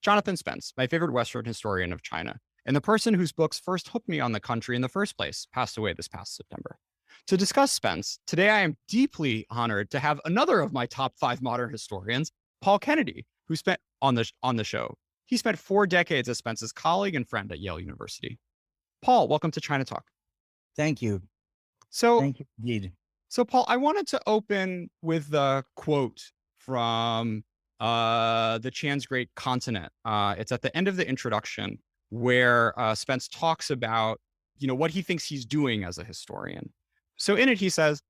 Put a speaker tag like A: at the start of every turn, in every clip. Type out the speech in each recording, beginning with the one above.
A: Jonathan Spence, my favorite Western historian of China, and the person whose books first hooked me on the country in the first place, passed away this past September. To discuss Spence, today I am deeply honored to have another of my top 5 modern historians, Paul Kennedy, who spent on the show. He spent 4 decades as Spence's colleague and friend at Yale University. Paul, welcome to China Talk.
B: Thank you.
A: So,
B: Thank you indeed.
A: so Paul, I wanted to open with the quote from the Chan's Great Continent. It's at the end of the introduction where Spence talks about, what he thinks he's doing as a historian. So in it, he says,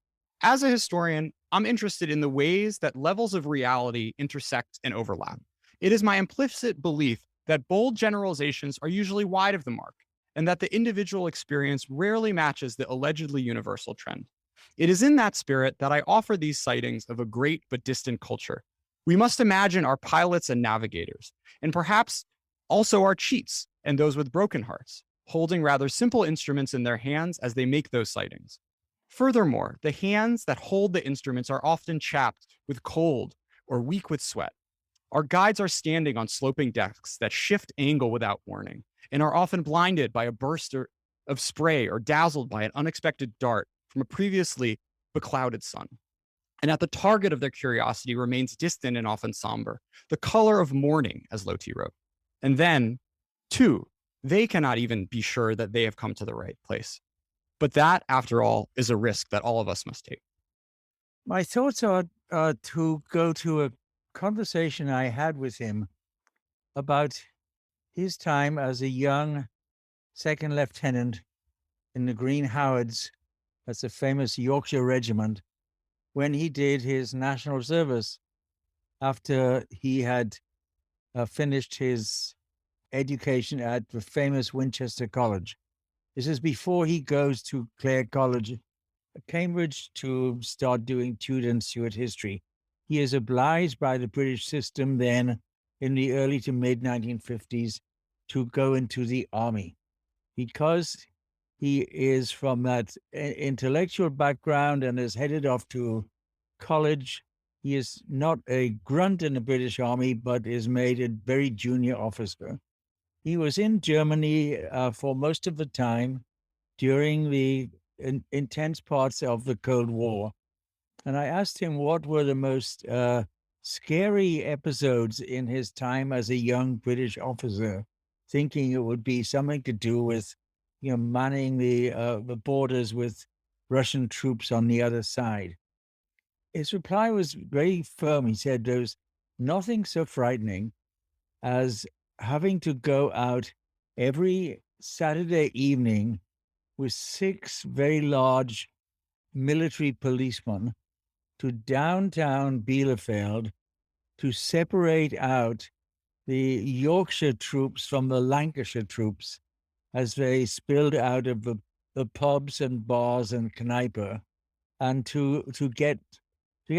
A: as a historian, I'm interested in the ways that levels of reality intersect and overlap. It is my implicit belief that bold generalizations are usually wide of the mark, and that the individual experience rarely matches the allegedly universal trend. It is in that spirit that I offer these sightings of a great but distant culture. We must imagine our pilots and navigators, and perhaps also our cheats and those with broken hearts, holding rather simple instruments in their hands as they make those sightings. Furthermore, the hands that hold the instruments are often chapped with cold or weak with sweat. Our guides are standing on sloping decks that shift angle without warning and are often blinded by a burst of spray or dazzled by an unexpected dart from a previously beclouded sun. And at the target of their curiosity remains distant and often somber, the color of mourning, as Loti wrote. And then, two, they cannot even be sure that they have come to the right place. But that, after all, is a risk that all of us must take.
B: My thoughts are to go to a conversation I had with him about his time as a young second lieutenant in the Green Howards, that's a famous Yorkshire regiment, when he did his national service after he had finished his education at the famous Winchester College. This is before he goes to Clare College, Cambridge, to start doing Tudor and Stuart history. He is obliged by the British system then in the early to mid 1950s to go into the army. Because he is from that intellectual background and is headed off to college, he is not a grunt in the British Army, but is made a very junior officer. He was in Germany for most of the time during the intense parts of the Cold War. And I asked him what were the most scary episodes in his time as a young British officer, thinking it would be something to do with, manning the borders with Russian troops on the other side. His reply was very firm. He said there was nothing so frightening as having to go out every Saturday evening with 6 very large military policemen to downtown Bielefeld to separate out the Yorkshire troops from the Lancashire troops as they spilled out of the pubs and bars and Kneipe, and to get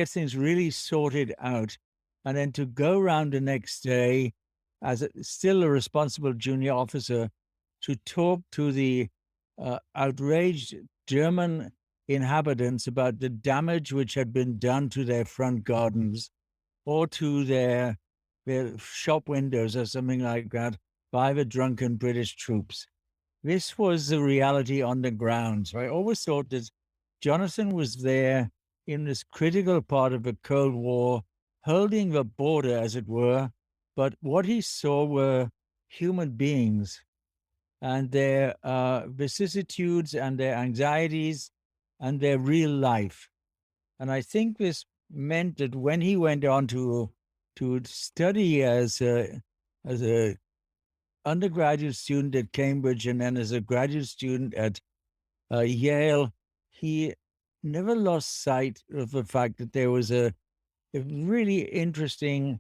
B: things really sorted out, and then to go around the next day as still a responsible junior officer to talk to the outraged German inhabitants about the damage which had been done to their front gardens or to their shop windows or something like that by the drunken British troops. This was the reality on the ground. So I always thought that Jonathan was there in this critical part of the Cold War, holding the border, as it were, but what he saw were human beings and their vicissitudes and their anxieties and their real life. And I think this meant that when he went on to study as a undergraduate student at Cambridge and then as a graduate student at Yale, he never lost sight of the fact that there was a really interesting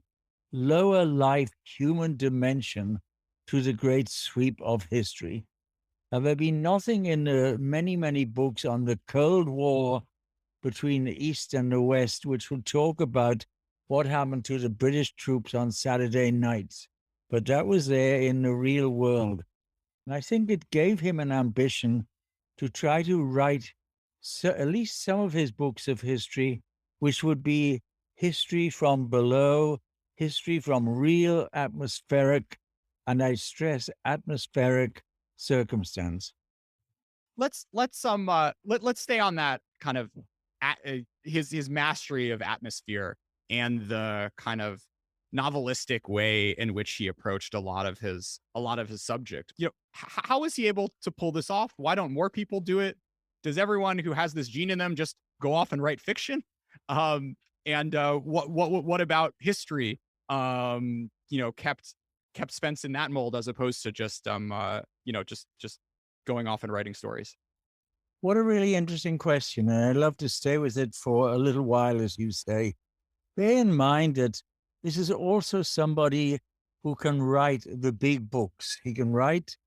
B: lower life human dimension to the great sweep of history. Now, there'd be nothing in the many, many books on the Cold War between the East and the West, which will talk about what happened to the British troops on Saturday nights. But that was there in the real world. And I think it gave him an ambition to try to write at least some of his books of history, which would be history from below history from real atmospheric, and I stress atmospheric circumstance.
A: Let's stay on that kind of his mastery of atmosphere and the kind of novelistic way in which he approached a lot of his subject. How is he able to pull this off? Why don't more people do it? Does everyone who has this gene in them just go off and write fiction? Um, and what about history? Kept Spence in that mold as opposed to just going off and writing stories.
B: What a really interesting question. And I'd love to stay with it for a little while, as you say. Bear in mind that this is also somebody who can write the big books. He can write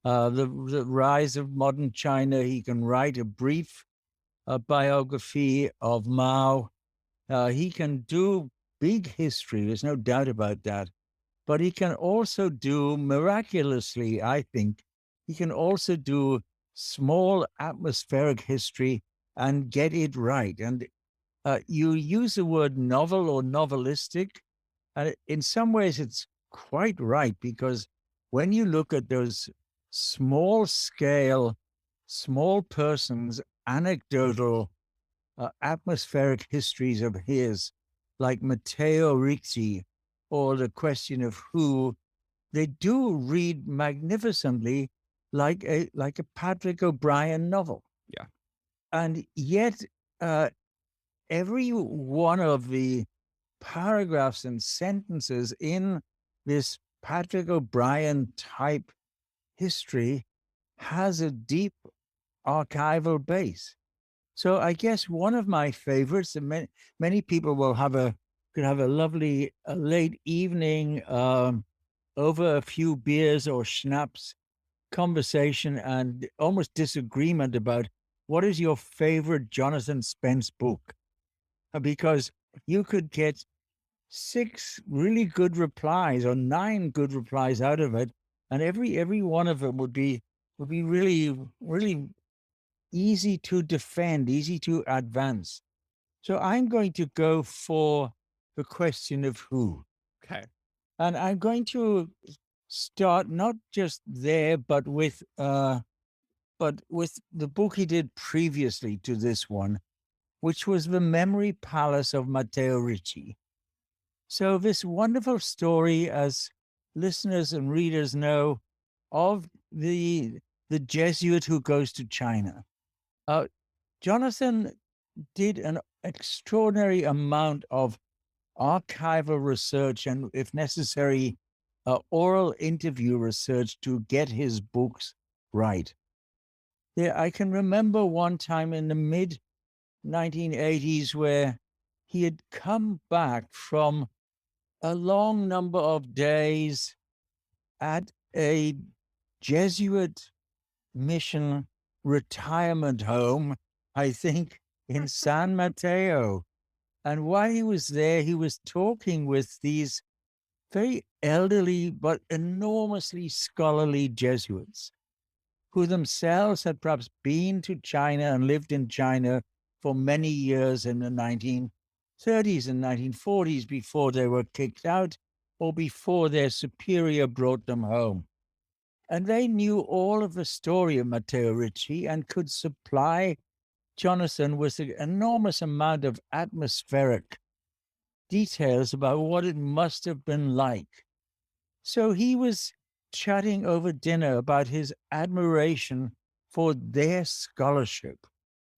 B: the rise of modern China. He can write a brief biography of Mao. He can do big history. There's no doubt about that. But he can also do miraculously, I think, he can also do small atmospheric history and get it right. And you use the word novel or novelistic, and in some ways it's quite right because when you look at those small scale, small persons, anecdotal, atmospheric histories of his, like Matteo Ricci or The Question of Who, they do read magnificently like a Patrick O'Brien novel.
A: Yeah.
B: And yet, uh, every one of the paragraphs and sentences in this Patrick O'Brien type history has a deep archival base. So I guess one of my favorites, and many people will have a could have a lovely late evening over a few beers or schnapps conversation and almost disagreement about what is your favorite Jonathan Spence book, because you could get six really good replies or nine good replies out of it, and every one of them would be really easy to defend, easy to advance. So I'm going to go for the question of who.
A: Okay.
B: And I'm going to start not just there, but with the book he did previously to this one, which was The Memory Palace of Matteo Ricci. So this wonderful story, as listeners and readers know, of the Jesuit who goes to China. Uh, Jonathan did an extraordinary amount of archival research and, if necessary, oral interview research to get his books right. Yeah, I can remember one time in the mid 1980s where he had come back from a long number of days at a Jesuit mission retirement home, I think, in San Mateo. And while he was there, he was talking with these very elderly but enormously scholarly Jesuits who themselves had perhaps been to China and lived in China for many years in the 1930s and 1940s before they were kicked out or before their superior brought them home. And they knew all of the story of Matteo Ricci and could supply Jonathan with an enormous amount of atmospheric details about what it must have been like. So he was chatting over dinner about his admiration for their scholarship.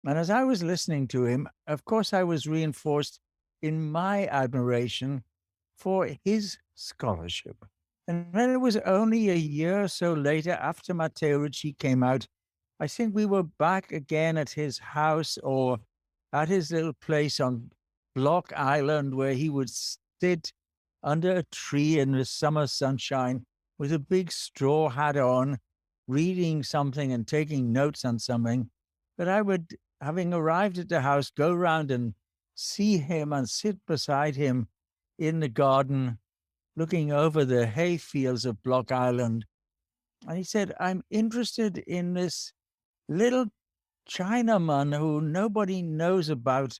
B: And as I was listening to him, of course, I was reinforced in my admiration for his scholarship. And when it was only a year or so later, after Matteo Ricci came out, I think we were back again at his house or at his little place on Block Island where he would sit under a tree in the summer sunshine with a big straw hat on, reading something and taking notes on something, that I would, having arrived at the house, go round and see him and sit beside him in the garden, looking over the hay fields of Block Island. And he said, I'm interested in this little Chinaman who nobody knows about,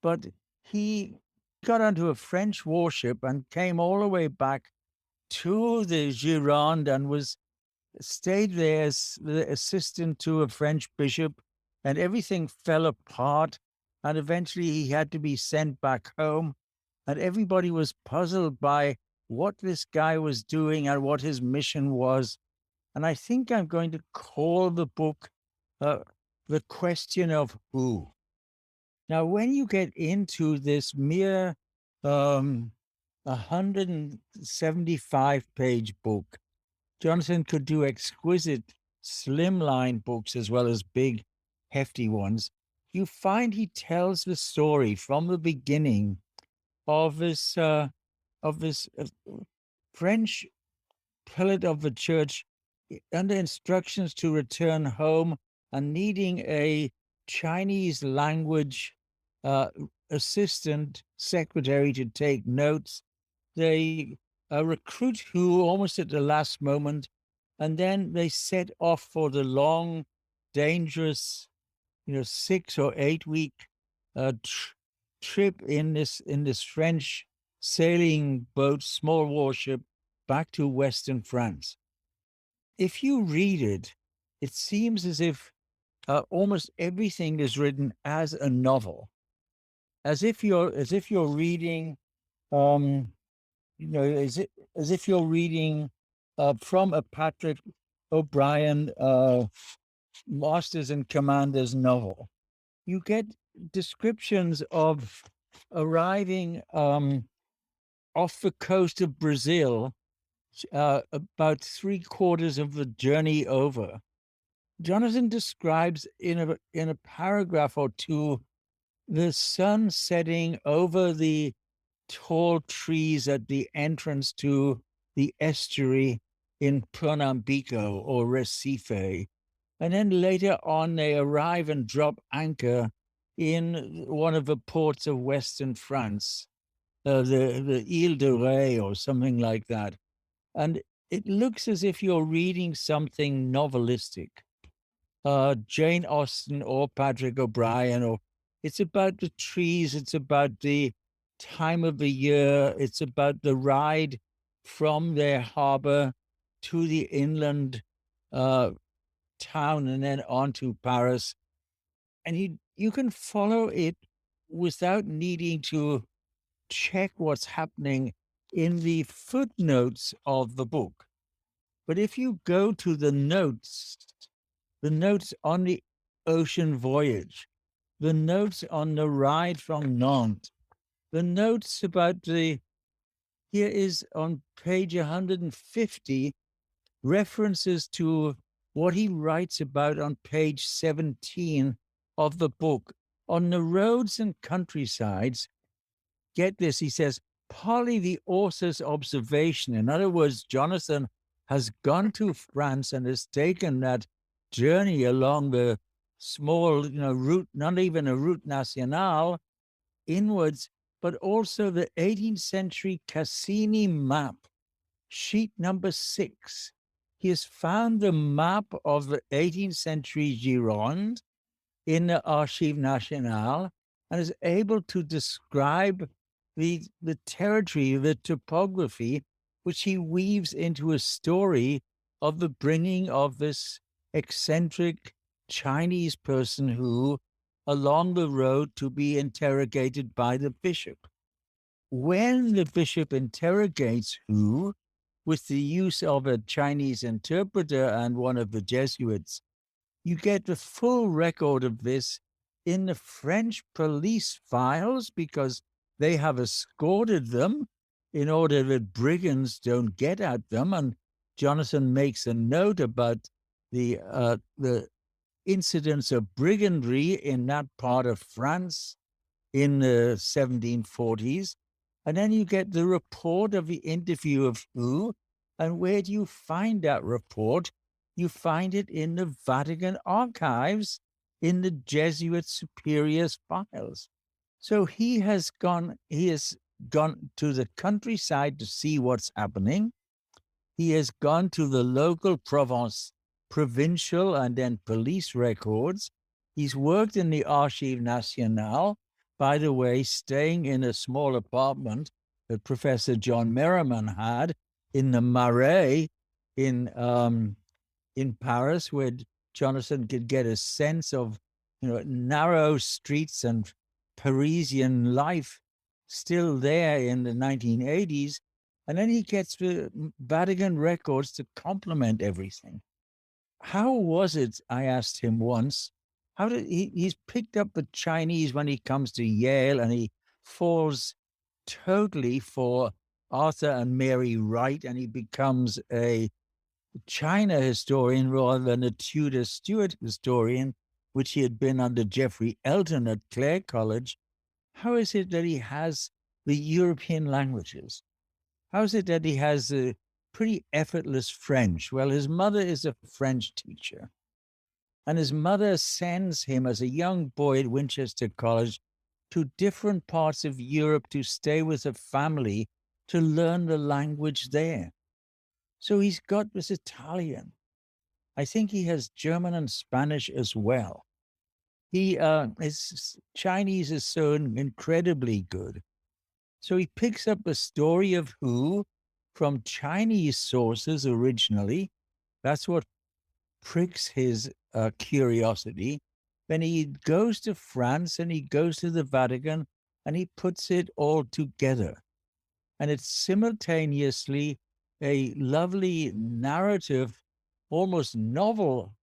B: but he got onto a French warship and came all the way back to the Gironde and was stayed there as the assistant to a French bishop, and everything fell apart. And eventually he had to be sent back home. And everybody was puzzled by what this guy was doing and what his mission was. And I think I'm going to call the book uh, The Question of Who. Now, when you get into this mere um, 175-page book, Jonathan could do exquisite slimline books as well as big, hefty ones. You find he tells the story from the beginning of this French prelate of the church under instructions to return home and needing a Chinese language uh, assistant secretary to take notes. They recruit who almost at the last moment, and then they set off for the long, dangerous, 6 or 8 week trip in this French sailing boat, small warship, back to Western France. If you read it, it seems as if almost everything is written as a novel, as if you're reading, um, as if you're reading from a Patrick O'Brien Masters and Commanders novel. You get descriptions of arriving off the coast of Brazil, about three-quarters of the journey over. Jonathan describes in a paragraph or two the sun setting over the tall trees at the entrance to the estuary in Pernambuco or Recife. And then later on, they arrive and drop anchor in one of the ports of Western France, the Ile de Ré or something like that. And it looks as if you're reading something novelistic, Jane Austen or Patrick O'Brien, or it's about the trees, it's about the time of the year, it's about the ride from their harbor to the inland uh, town and then on to Paris. And you can follow it without needing to check what's happening in the footnotes of the book. But if you go to the notes on the ocean voyage, the notes on the ride from Nantes, the notes about here is on page 150, references to what he writes about on page 17 of the book. On the roads and countrysides, get this, he says, partly the author's observation. In other words, Jonathan has gone to France and has taken that journey along the small, route, not even a route nationale, inwards, but also the 18th century Cassini map, sheet number 6. He has found the map of the 18th century Gironde in the Archives Nationales and is able to describe the territory, the topography, which he weaves into a story of the bringing of this eccentric Chinese person who along the road to be interrogated by the bishop. When the bishop interrogates Hu with the use of a Chinese interpreter and one of the Jesuits, you get the full record of this in the French police files because they have escorted them in order that brigands don't get at them. And Jonathan makes a note about the incidents of brigandry in that part of France in the 1740s. And then you get the report of the interview of Hu. And where do you find that report? You find it in the Vatican archives, in the Jesuit superior's files. So he has gone to the countryside to see what's happening. He has gone to the local provincial and then police records. He's worked in the Archives Nationales. by the way, staying in a small apartment that Professor John Merriman had in the Marais in Paris, where Jonathan could get a sense of, narrow streets and Parisian life still there in the 1980s. And then he gets the Vatican records to complement everything. How was it? I asked him once. How did he's picked up the Chinese when he comes to Yale, and he falls totally for Arthur and Mary Wright, and he becomes a China historian rather than a Tudor Stuart historian, which he had been under Geoffrey Elton at Clare College. How is it that he has the European languages? How is it that he has a pretty effortless French? Well, his mother is a French teacher, and his mother sends him as a young boy at Winchester College to different parts of Europe to stay with a family to learn the language there. So he's got this Italian. I think he has German and Spanish as well. His Chinese is so incredibly good. So he picks up the story of who from Chinese sources originally. That's what pricks his curiosity. Then he goes to France and he goes to the Vatican and he puts it all together. And it's simultaneously a lovely narrative, almost novel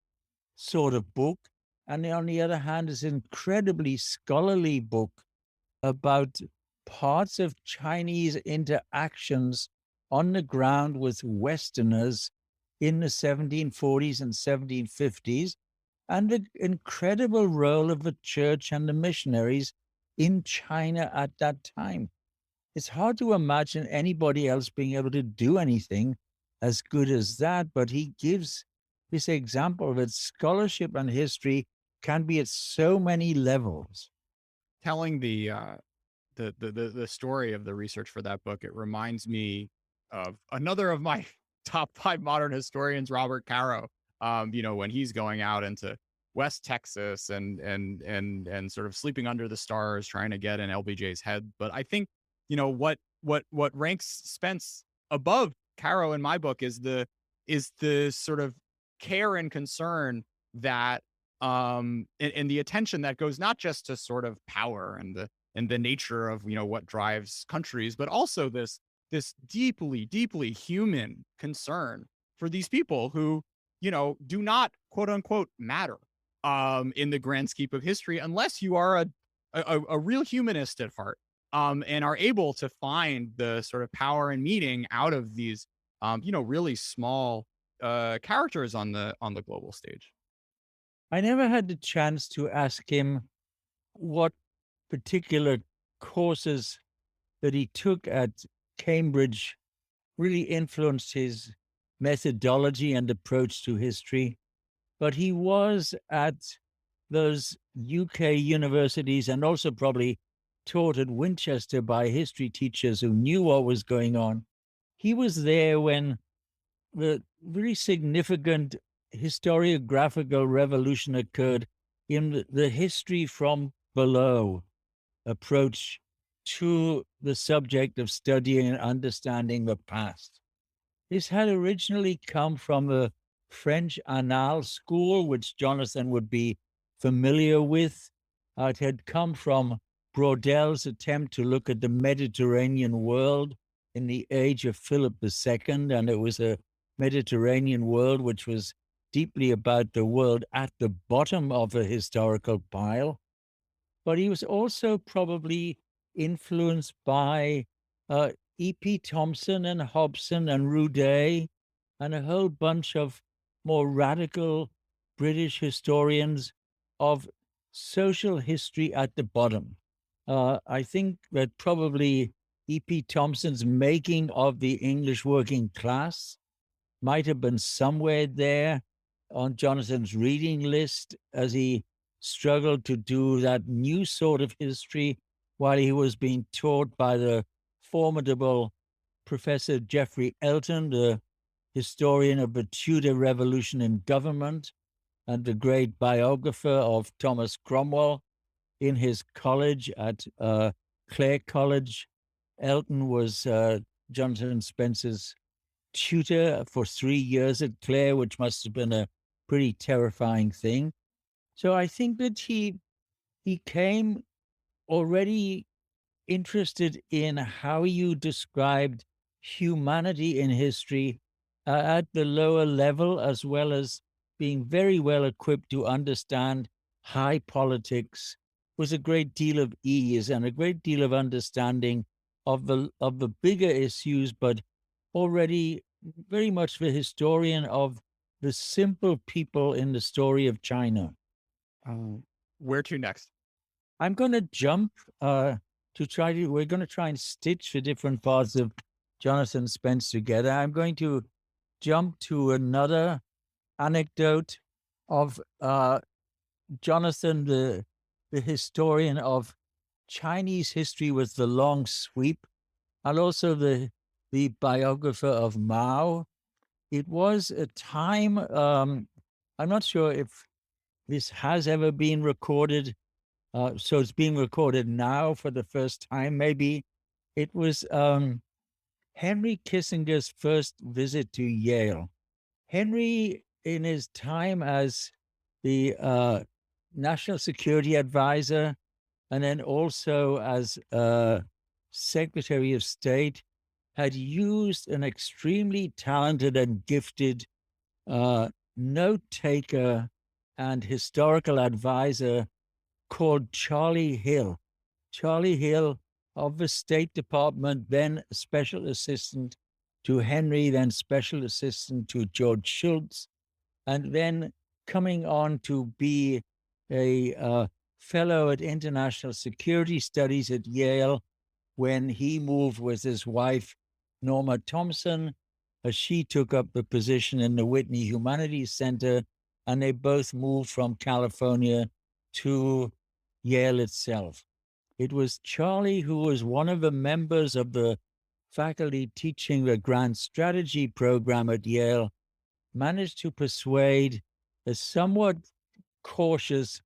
B: sort of book. And on the other hand, is an incredibly scholarly book about parts of Chinese interactions on the ground with Westerners in the 1740s and 1750s, and the incredible role of the church and the missionaries in China at that time. It's hard to imagine anybody else being able to do anything as good as that, but he gives this example that scholarship and history can be at so many levels.
A: Telling the story of the research for that book, it reminds me of another of my top 5 modern historians, Robert Caro. When he's going out into West Texas and sort of sleeping under the stars trying to get in LBJ's head. But I think, what ranks Spence above Caro in my book is the sort of care and concern that and the attention that goes not just to sort of power and the nature of what drives countries, but also this deeply, deeply human concern for these people who, do not quote unquote matter in the grand scheme of history unless you are a real humanist at heart, and are able to find the sort of power and meaning out of these really small characters on the global stage.
B: I never had the chance to ask him what particular courses that he took at Cambridge really influenced his methodology and approach to history. But he was at those UK universities and also probably taught at Winchester by history teachers who knew what was going on. He was there when the very significant historiographical revolution occurred in the history from below approach to the subject of studying and understanding the past. This had originally come from the French Annales school, which Jonathan would be familiar with. It had come from Braudel's attempt to look at the Mediterranean world in the age of Philip II, and it was a Mediterranean world which was deeply about the world at the bottom of a historical pile. But he was also probably influenced by E.P. Thompson and Hobson and Roudet and a whole bunch of more radical British historians of social history at the bottom. I think that probably E.P. Thompson's Making of the English Working Class might have been somewhere there on Jonathan's reading list as he struggled to do that new sort of history while he was being taught by the formidable Professor Geoffrey Elton, the historian of the Tudor Revolution in government and the great biographer of Thomas Cromwell. in his college at Clare College. Elton was Jonathan Spence's tutor for 3 years at Clare, which must have been a pretty terrifying thing. So I think that he came already interested in how you described humanity in history at the lower level, as well as being very well equipped to understand high politics, with a great deal of ease and a great deal of understanding of the bigger issues, but already very much the historian of the simple people in the story of China.
A: Where to next?
B: I'm going to jump we're going to try and stitch the different parts of Jonathan Spence together. I'm going to jump to another anecdote of Jonathan, the historian of Chinese history with the long sweep, and also the biographer of Mao. It was a time, I'm not sure if this has ever been recorded, so it's being recorded now for the first time, maybe. It was Henry Kissinger's first visit to Yale. Henry, in his time as the national security advisor, and then also as Secretary of State, had used an extremely talented and gifted note taker and historical advisor called Charlie Hill. Charlie Hill of the State Department, then special assistant to Henry, then special assistant to George Shultz, and then coming on to be a fellow at International Security Studies at Yale when he moved with his wife, Norma Thompson, as she took up the position in the Whitney Humanities Center, and they both moved from California to Yale itself. It was Charlie who was one of the members of the faculty teaching the grand strategy program at Yale, managed to persuade a somewhat cautious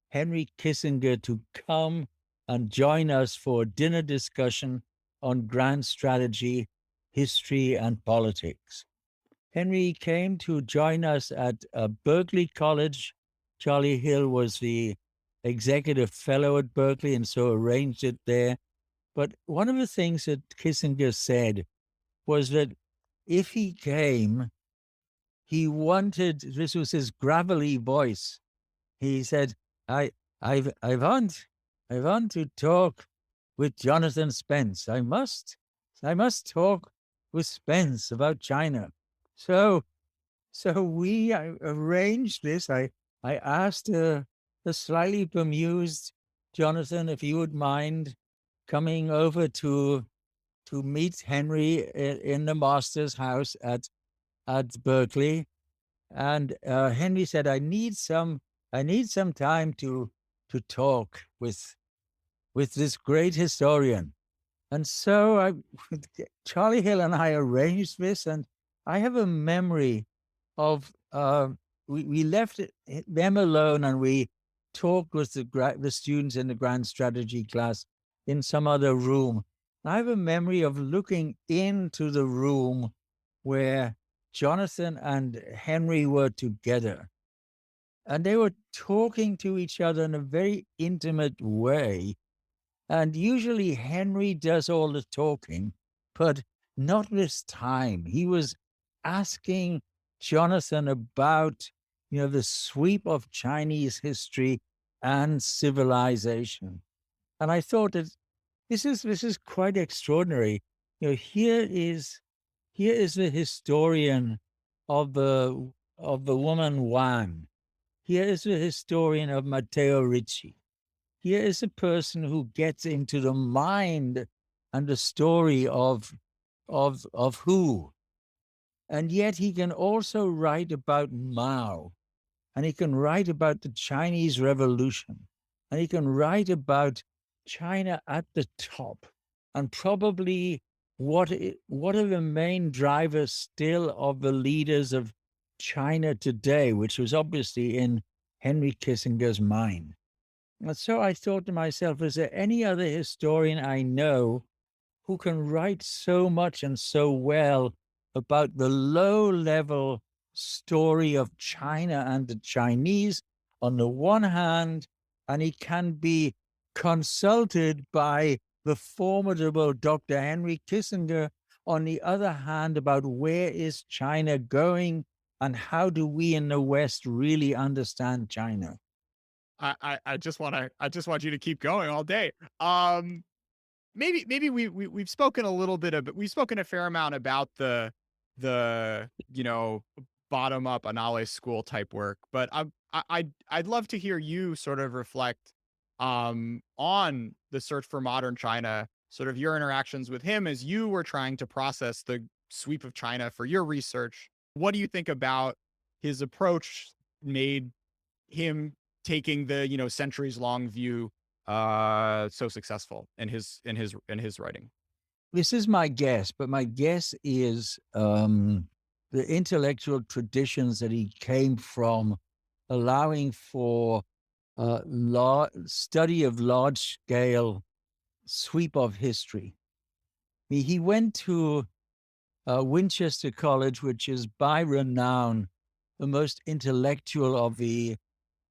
B: Henry Kissinger to come and join us for a dinner discussion on grand strategy, history, and politics. Henry came to join us at Berkeley College. Charlie Hill was the executive fellow at Berkeley and so arranged it there. But one of the things that Kissinger said was that if he came, he wanted, this was his gravelly voice. He said, I, I want to talk with Jonathan Spence. I must talk with Spence about China. So, so we arranged this. I asked the slightly bemused Jonathan if he would mind coming over to meet Henry in the master's house at Berkeley. And Henry said, I need some time to talk with this great historian. And so Charlie Hill and I arranged this, and I have a memory of we left them alone, and we talked with the students in the grand strategy class in some other room. I have a memory of looking into the room where Jonathan and Henry were together, and they were talking to each other in a very intimate way. And usually Henry does all the talking, but not this time. He was asking Jonathan about, the sweep of Chinese history and civilization. And I thought that this is quite extraordinary. Here is the historian of the woman Wan. Here is the historian of Matteo Ricci. Here is a person who gets into the mind and the story of who. And yet he can also write about Mao, and he can write about the Chinese Revolution, and he can write about China at the top, and probably what are the main drivers still of the leaders of China today, which was obviously in Henry Kissinger's mind. And so I thought to myself, is there any other historian I know who can write so much and so well about the low level story of China and the Chinese on the one hand, and he can be consulted by the formidable Dr. Henry Kissinger on the other hand about where is China going and how do we in the West really understand China?
A: I just want you to keep going all day. Um, maybe we've spoken a little bit of we've spoken a fair amount about the bottom up Annales school type work, but I'd love to hear you sort of reflect on the search for modern China, sort of your interactions with him as you were trying to process the sweep of China for your research. What do you think about his approach made him taking the centuries long view so successful in his writing?
B: This is my guess, but my guess is the intellectual traditions that he came from, allowing for study of large scale sweep of history. He went to Winchester College, which is by renown the most intellectual of the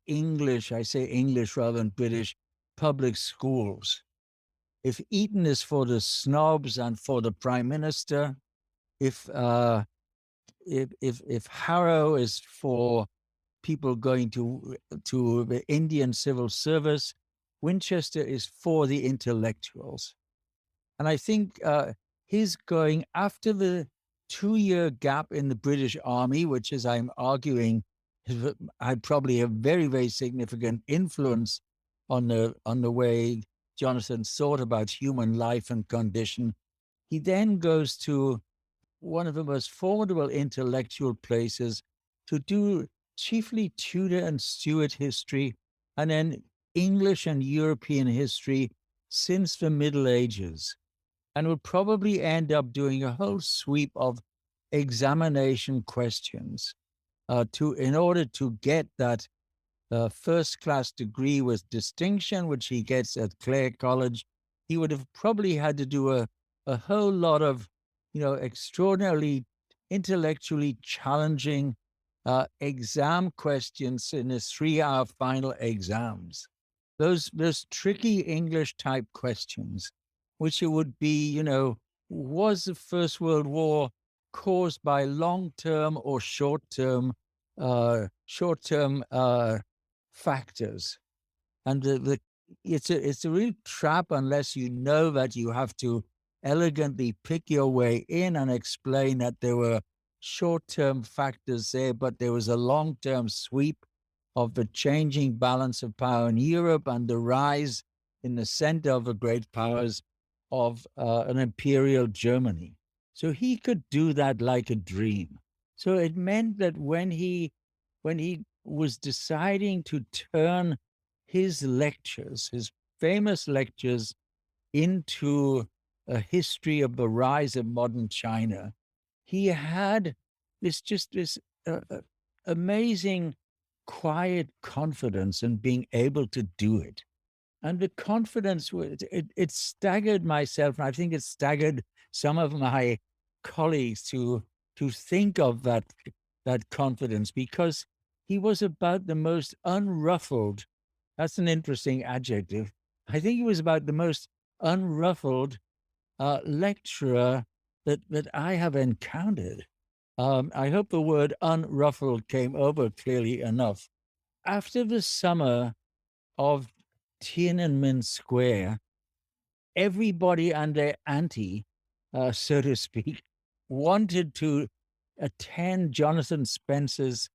B: English, I say English rather than British, public schools. If Eton is for the snobs and for the prime minister, if if Harrow is for people going to the Indian civil service, Winchester is for the intellectuals. And I think his going after the 2 year gap in the British Army, which, as I'm arguing, had probably a very, very significant influence on the way Jonathan thought about human life and condition. He then goes to one of the most formidable intellectual places to do chiefly Tudor and Stuart history, and then English and European history since the Middle Ages, and will probably end up doing a whole sweep of examination questions to in order to get that first class degree with distinction, which he gets at Clare College. He would have probably had to do a whole lot of, extraordinarily intellectually challenging exam questions in his 3 hour final exams. Those tricky English type questions, which it would be, was the First World War caused by long term or short term factors? And it's a real trap unless you know that you have to elegantly pick your way in and explain that there were short-term factors there, but there was a long-term sweep of the changing balance of power in Europe and the rise in the center of the great powers of an imperial Germany. So he could do that like a dream. So it meant that when he was deciding to turn his lectures, his famous lectures, into a history of the rise of modern China, he had this amazing quiet confidence in being able to do it. And the confidence was it staggered myself, and I think it staggered some of my colleagues to think of that confidence, because he was about the most unruffled. That's an interesting adjective. I think he was about the most unruffled lecturer that I have encountered. I hope the word unruffled came over clearly enough. After the summer of Tiananmen Square, everybody and their auntie, so to speak, wanted to attend Jonathan Spence's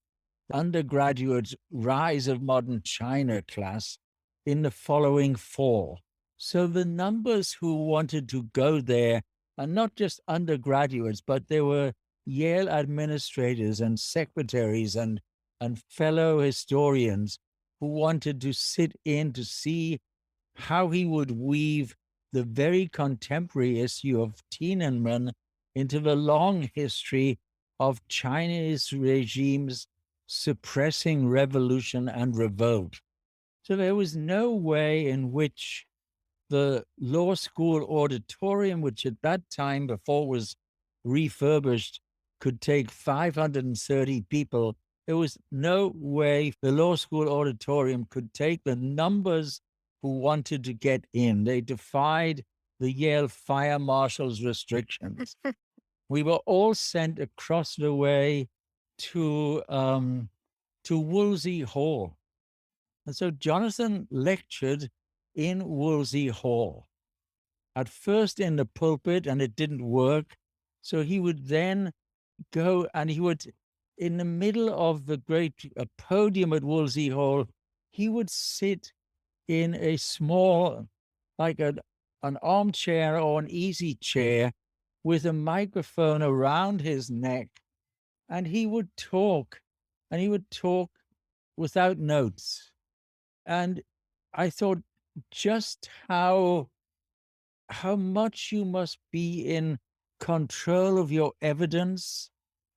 B: undergraduate Rise of Modern China class in the following fall. So the numbers who wanted to go there are not just undergraduates, but there were Yale administrators and secretaries and fellow historians who wanted to sit in to see how he would weave the very contemporary issue of Tiananmen into the long history of Chinese regimes suppressing revolution and revolt. So there was no way in which the law school auditorium, which at that time, before it was refurbished, could take 530 people. There was no way the law school auditorium could take the numbers who wanted to get in. They defied the Yale fire marshal's restrictions. We were all sent across the way to Woolsey Hall. And so Jonathan lectured in Woolsey Hall, at first in the pulpit, and it didn't work. So he would then go and he would, in the middle of the great podium at Woolsey Hall, he would sit in a small, like an armchair or an easy chair with a microphone around his neck. And he would talk without notes. And I thought just how much you must be in control of your evidence,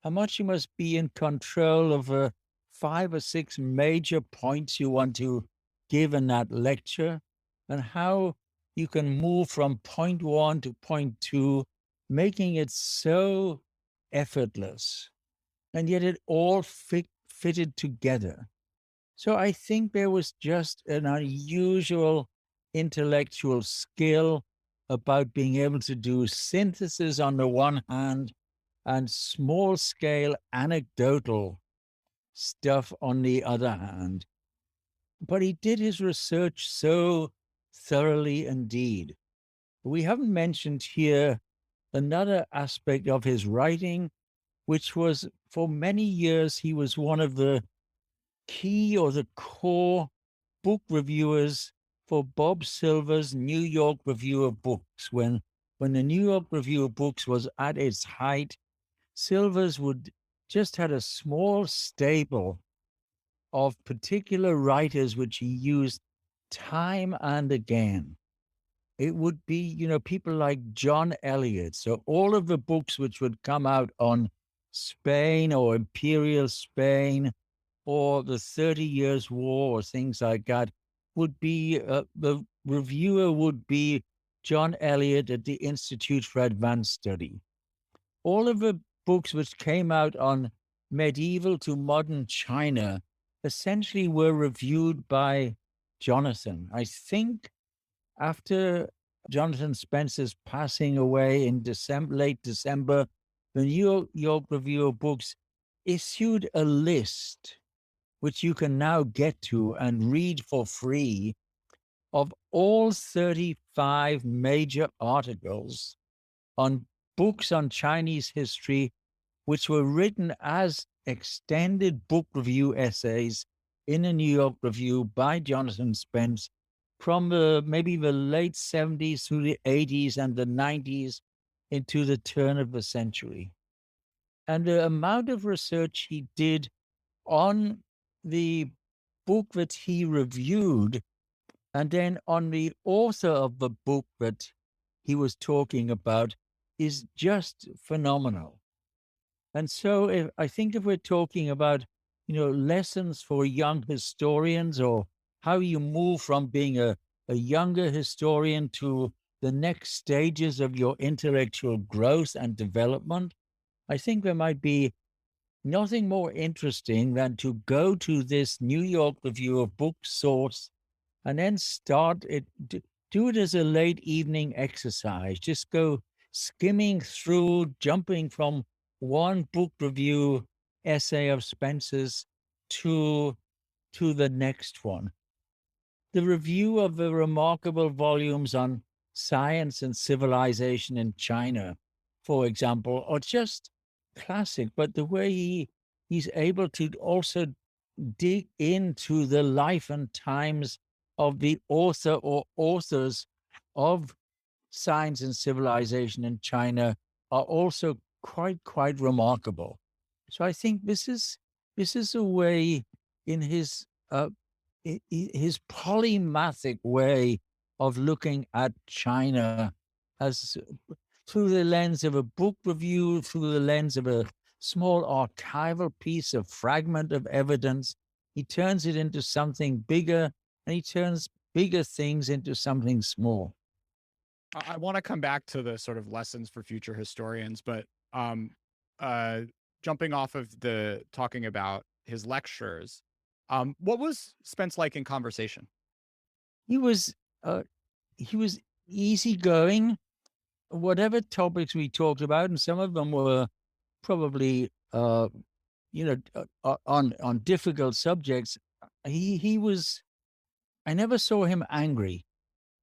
B: how much you must be in control of 5 or 6 major points you want to give in that lecture, and how you can move from point one to point two, making it so effortless. And yet it all fitted together. So I think there was just an unusual intellectual skill about being able to do synthesis on the one hand and small scale anecdotal stuff on the other hand. But he did his research so thoroughly indeed. We haven't mentioned here another aspect of his writing, which was for many years he was one of the key or the core book reviewers for Bob Silver's New York Review of Books. When the New York Review of Books was at its height, Silver's would just had a small stable of particular writers which he used time and again. It would be, people like John Eliot. So all of the books which would come out on Spain or Imperial Spain or the 30 Years War or things like that would be, the reviewer would be John Eliot at the Institute for Advanced Study. All of the books which came out on medieval to modern China essentially were reviewed by Jonathan. I think after Jonathan Spence's passing away in late December, the New York Review of Books issued a list which you can now get to and read for free, of all 35 major articles on books on Chinese history, which were written as extended book review essays in a New York Review by Jonathan Spence from maybe the late 70s through the 80s and the 90s into the turn of the century. And the amount of research he did on the book that he reviewed, and then on the author of the book that he was talking about, is just phenomenal. And so I think if we're talking about, lessons for young historians, or how you move from being a younger historian to the next stages of your intellectual growth and development, I think there might be nothing more interesting than to go to this New York Review of Books source and then start it, do it as a late evening exercise. Just go skimming through, jumping from one book review essay of Spencer's to the next one. The review of the remarkable volumes on science and civilization in China, for example, are just classic. But the way he's able to also dig into the life and times of the author or authors of science and civilization in China are also quite remarkable. So I think this is a way in his polymathic way of looking at China as through the lens of a book review, through the lens of a small archival piece, a fragment of evidence. He turns it into something bigger and he turns bigger things into something small.
A: I want to come back to the sort of lessons for future historians, but um, uh, jumping off of the talking about his lectures, what was Spence like in conversation?
B: He was uh, he was easygoing. Whatever topics we talked about, and some of them were probably on difficult subjects. He was. I never saw him angry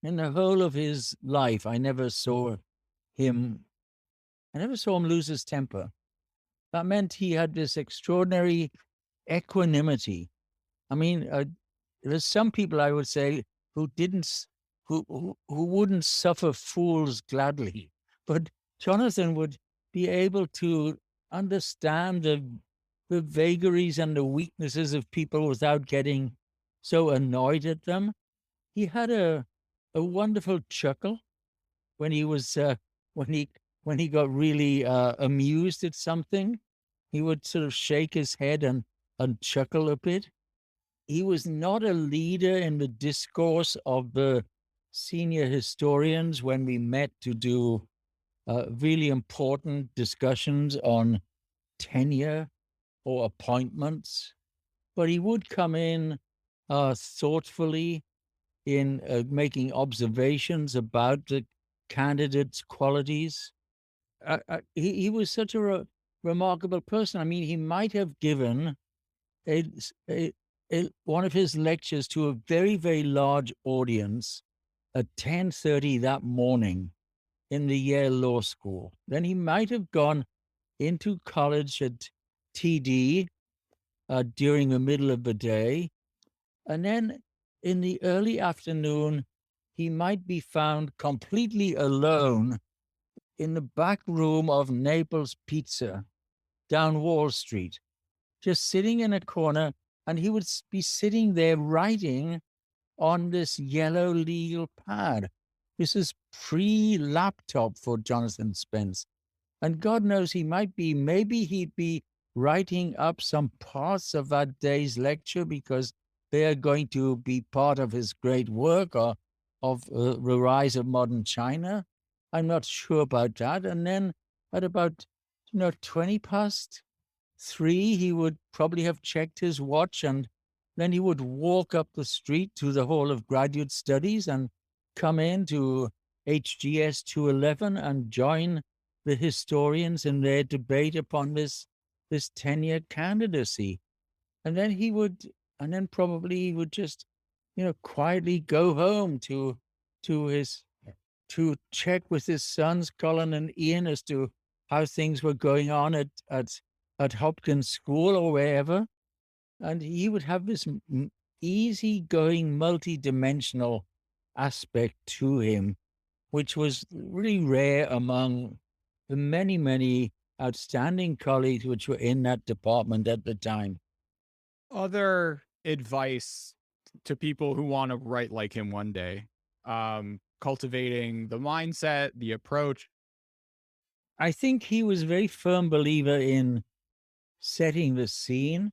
B: in the whole of his life. Him. I never saw him lose his temper. That meant he had this extraordinary equanimity. I mean, there's some people I would say who didn't, who wouldn't suffer fools gladly, but Jonathan would be able to understand the vagaries and the weaknesses of people without getting so annoyed at them. He had a wonderful chuckle when he was when he when he got really amused at something. He would sort of shake his head and chuckle a bit. He was not a leader in the discourse of the senior historians when we met to do really important discussions on tenure or appointments, but he would come in thoughtfully in making observations about the candidate's qualities. He was such a remarkable person. I mean, he might have given a, a, one of his lectures to a very, very large audience at 10:30 that morning in the Yale Law School. Then he might have gone into college at TD during the middle of the day. And then in the early afternoon, he might be found completely alone in the back room of Naples Pizza down Wall Street, just sitting in a corner. And he would be sitting there writing on this yellow legal pad. This is pre laptop for Jonathan Spence. And God knows maybe he'd be writing up some parts of that day's lecture because they are going to be part of his great work or of the rise of modern China. I'm not sure about that. And then at about, 20 past three, he would probably have checked his watch, and then he would walk up the street to the Hall of Graduate Studies and come into HGS 211 and join the historians in their debate upon this tenure candidacy. And then probably he would just, quietly go home to his to check with his sons, Colin and Ian, as to how things were going on at Hopkins School or wherever. And he would have this easygoing, multi-dimensional aspect to him, which was really rare among the many, many outstanding colleagues which were in that department at the time.
A: Other advice to people who want to write like him one day, cultivating the mindset, the approach.
B: I think he was a very firm believer in setting the scene,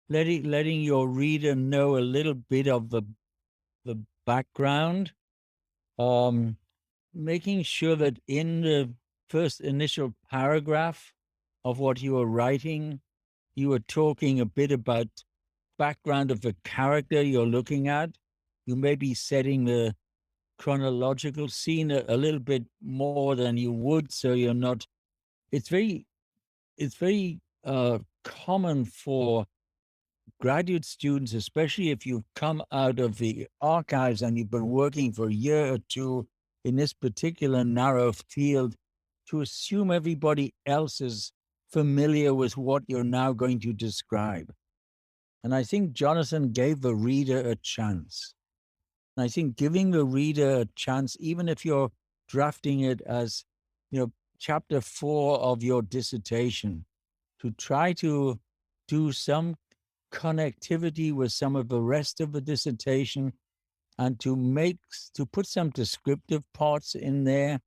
B: letting your reader know a little bit of the background, um, making sure that in the first initial paragraph of what you are writing, you are talking a bit about background of the character you're looking at. You may be setting the chronological scene a little bit more than you would, so you're not. It's very common for graduate students, especially if you've come out of the archives and you've been working for a year or two in this particular narrow field, to assume everybody else is familiar with what you're now going to describe. And I think Jonathan gave the reader a chance. And I think giving the reader a chance, even if you're drafting it as, chapter 4 of your dissertation, to try to do some connectivity with some of the rest of the dissertation and to put some descriptive parts in there,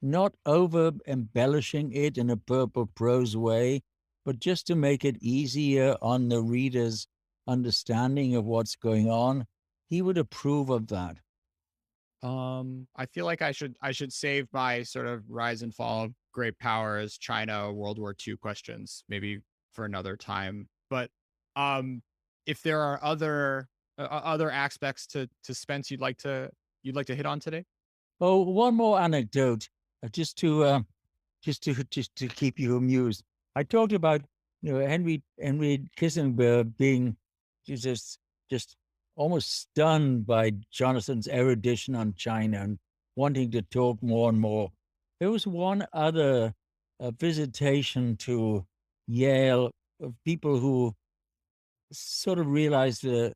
B: not over embellishing it in a purple prose way, but just to make it easier on the reader's understanding of what's going on. he would approve of that.
A: I feel like I should save my sort of rise and fall of great powers, China, World War II questions, maybe for another time. But um, if there are other aspects to Spence you'd like to hit on today.
B: Oh, one more anecdote, just to keep you amused. I talked about Henry Kissinger being just just almost stunned by Jonathan's erudition on China and wanting to talk more and more. There was one other visitation to Yale of people who sort of realized the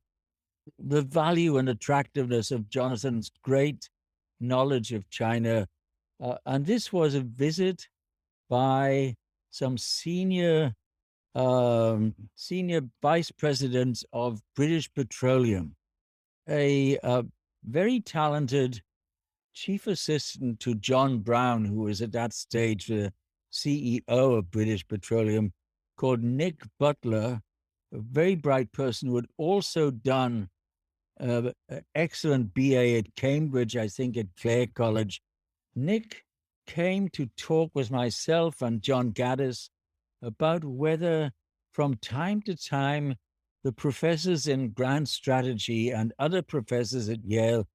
B: value and attractiveness of Jonathan's great knowledge of China. And this was a visit by some senior vice president of British Petroleum, a very talented chief assistant to John Brown, who was at that stage the CEO of British Petroleum, called Nick Butler, a very bright person who had also done excellent BA at Cambridge, I think at Clare College. Nick came to talk with myself and John Gaddis about whether from time to time the professors in grant strategy and other professors at Yale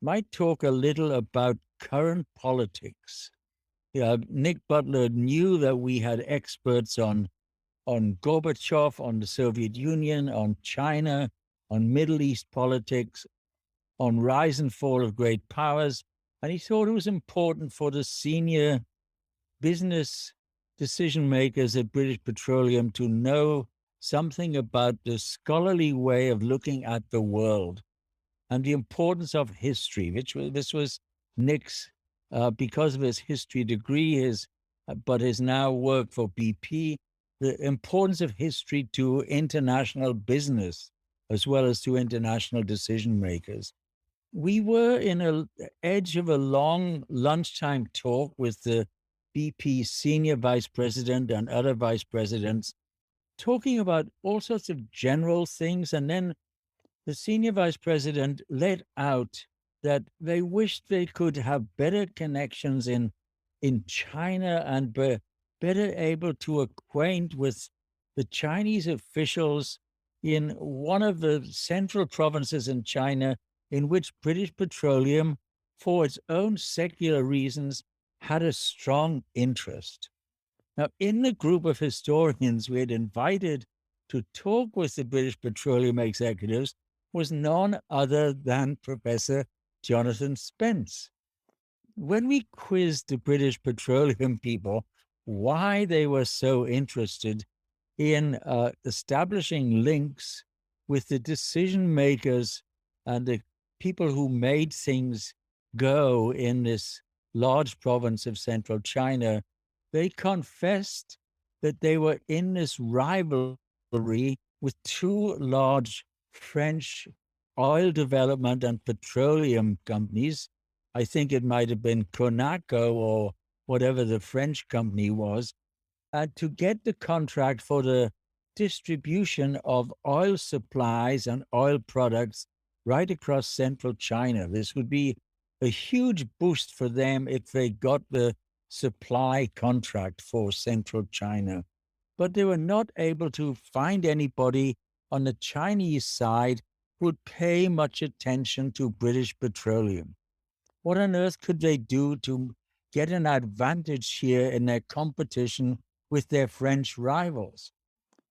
B: might talk a little about current politics. Yeah, Nick Butler knew that we had experts on Gorbachev, on the Soviet Union, on China, on Middle East politics, on rise and fall of great powers. And he thought it was important for the senior business decision makers at British Petroleum to know something about the scholarly way of looking at the world and the importance of history, which was this was Nick's because of his history degree, his but his now work for BP, the importance of history to international business as well as to international decision makers. We were in a edge of a long lunchtime talk with the BP senior vice president and other vice presidents, talking about all sorts of general things. And then the senior vice president let out that they wished they could have better connections in China and be better able to acquaint with the Chinese officials in one of the central provinces in China in which British Petroleum, for its own secular reasons, had a strong interest. Now, in the group of historians we had invited to talk with the British Petroleum executives was none other than Professor Jonathan Spence. When we quizzed the British Petroleum people why they were so interested in establishing links with the decision makers and the people who made things go in this large province of central China, they confessed that they were in this rivalry with two large French oil development and petroleum companies. I think it might have been Conaco or whatever the French company was, to get the contract for the distribution of oil supplies and oil products right across central China. This would be a huge boost for them if they got the supply contract for central China. But they were not able to find anybody on the Chinese side who would pay much attention to British Petroleum. What on earth could they do to get an advantage here in their competition with their French rivals?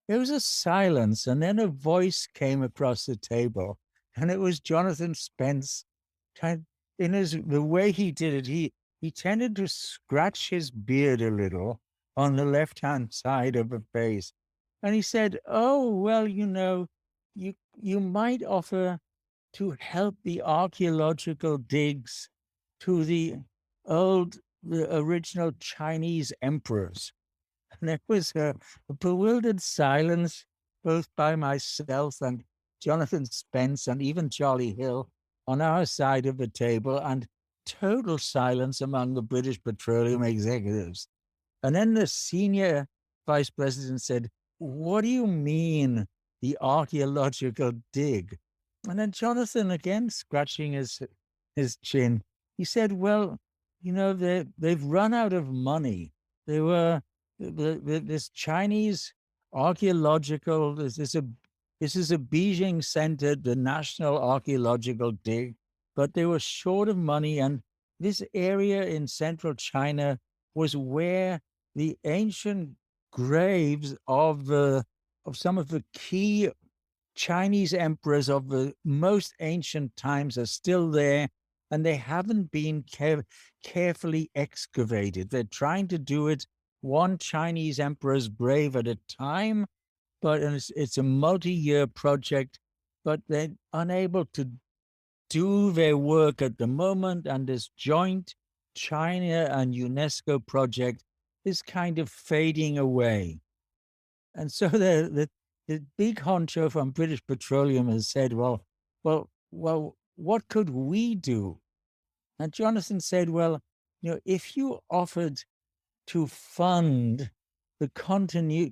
B: There was a silence, and then a voice came across the table, and it was Jonathan Spence. Kind in his the way he did it, he tended to scratch his beard a little on the left-hand side of the face, and he said, "Oh well, you might offer to help the archaeological digs to the original Chinese emperors." And there was a bewildered silence, both by myself and Jonathan Spence and even Charlie Hill on our side of the table, and total silence among the British Petroleum executives. And then the senior vice president said, "What do you mean, the archaeological dig?" And then Jonathan, again scratching his chin, he said, "Well, they've run out of money. They were this Chinese archaeological. This is a Beijing centered the National Archaeological Dig, but they were short of money, and this area in central China was where the ancient graves of some of the key Chinese emperors of the most ancient times are still there, and they haven't been carefully excavated. They're trying to do it one Chinese emperor's grave at a time, but it's a multi-year project, but they're unable to do their work at the moment, and this joint China and UNESCO project is kind of fading away. And so the big honcho from British Petroleum has said, well, what could we do? And Jonathan said, well, if you offered to fund the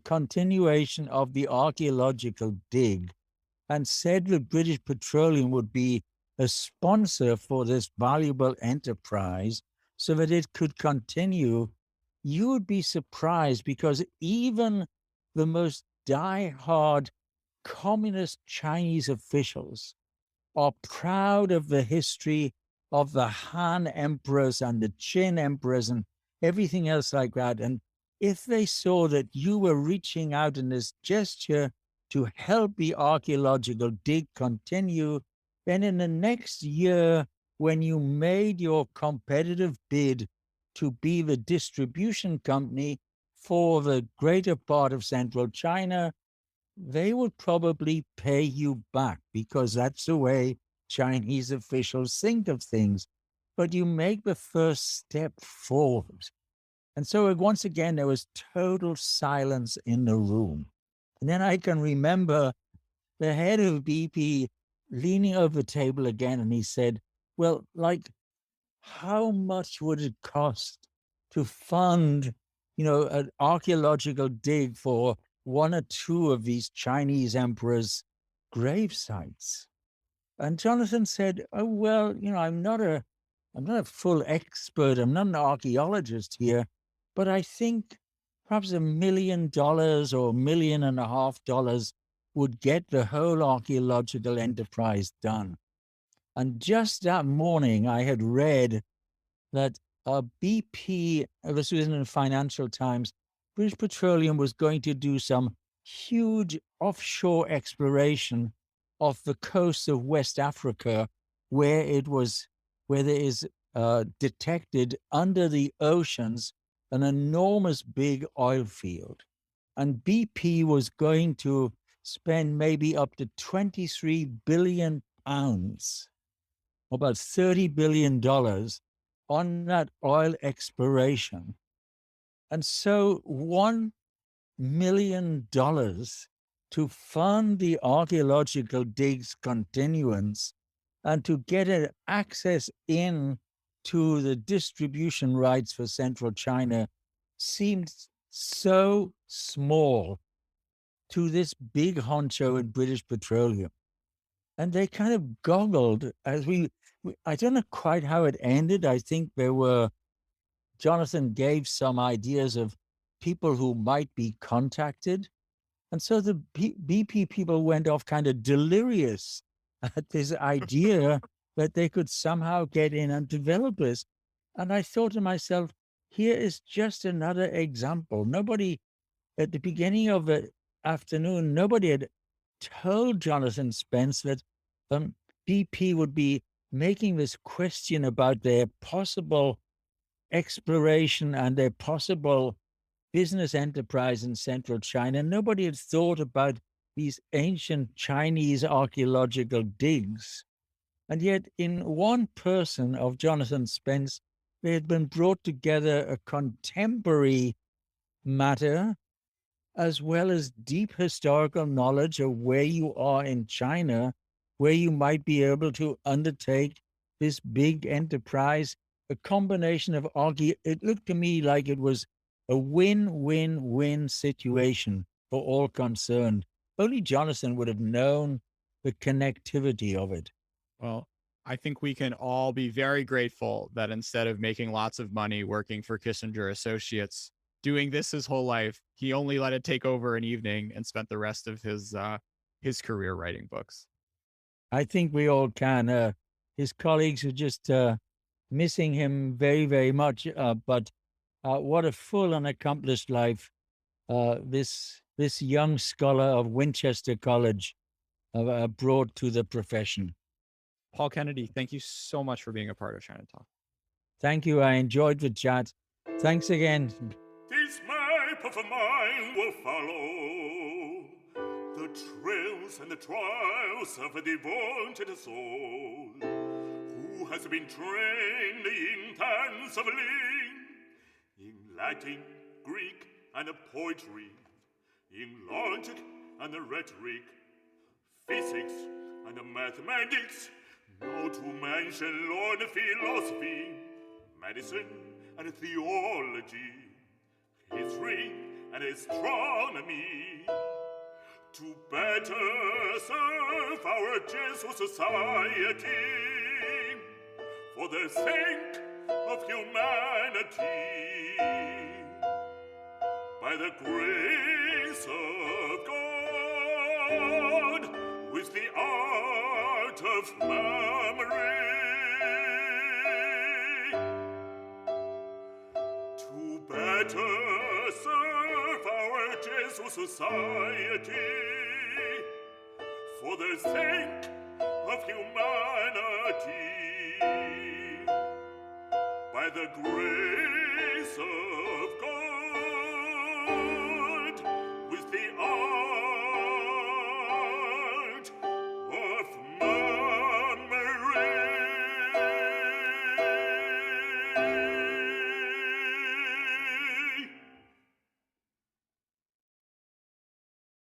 B: continuation of the archaeological dig and said that British Petroleum would be a sponsor for this valuable enterprise so that it could continue, you would be surprised because even the most die-hard communist Chinese officials are proud of the history of the Han emperors and the Qin emperors and everything else like that. And if they saw that you were reaching out in this gesture to help the archaeological dig continue, then in the next year, when you made your competitive bid to be the distribution company for the greater part of central China, they would probably pay you back because that's the way Chinese officials think of things. But you make the first step forward. And so once again, there was total silence in the room. And then I can remember the head of BP leaning over the table again and he said, well, like, how much would it cost to fund, an archaeological dig for one or two of these Chinese emperors' grave sites? And Jonathan said, "Oh well, I'm not a full expert. I'm not an archaeologist here, but I think perhaps $1 million or $1.5 million would get the whole archaeological enterprise done." And just that morning, I had read that BP, this was in the Financial Times, British Petroleum was going to do some huge offshore exploration off the coast of West Africa, where where there is detected under the oceans an enormous big oil field. And BP was going to spend maybe up to 23 billion pounds, about $30 billion on that oil exploration. And so $1 million to fund the archaeological digs continuance and to get an access in to the distribution rights for central China seemed so small to this big honcho in British Petroleum. And they kind of goggled as I don't know quite how it ended. I think Jonathan gave some ideas of people who might be contacted. And so the BP people went off kind of delirious at this idea that they could somehow get in and develop this. And I thought to myself, here is just another example. Nobody at the beginning of the afternoon, nobody had told Jonathan Spence that um, BP would be making this question about their possible exploration and their possible business enterprise in central China. Nobody had thought about these ancient Chinese archaeological digs. And yet, in one person of Jonathan Spence, they had been brought together a contemporary matter as well as deep historical knowledge of where you are in China, where you might be able to undertake this big enterprise, a combination of it looked to me like it was a win-win-win situation for all concerned. Only Jonathan would have known the connectivity of it.
A: Well, I think we can all be very grateful that instead of making lots of money working for Kissinger Associates, doing this his whole life, he only let it take over an evening and spent the rest of his career writing books.
B: I think we all can. His colleagues are just missing him very, very much. But what a full and accomplished life this young scholar of Winchester College brought to the profession.
A: Paul Kennedy, thank you so much for being a part of China Talk.
B: Thank you. I enjoyed the chat. Thanks again.
C: This map of mine will follow the trails and the trials of a devoted soul who has been trained intensively in Latin, Greek, and poetry, in logic and rhetoric, physics and mathematics, not to mention law and philosophy, medicine and theology, history and astronomy, to better serve our gentle society for the sake of humanity. By the grace of God, with the art of memory, to better serve our gentle society for the sake of humanity. By the grace of God,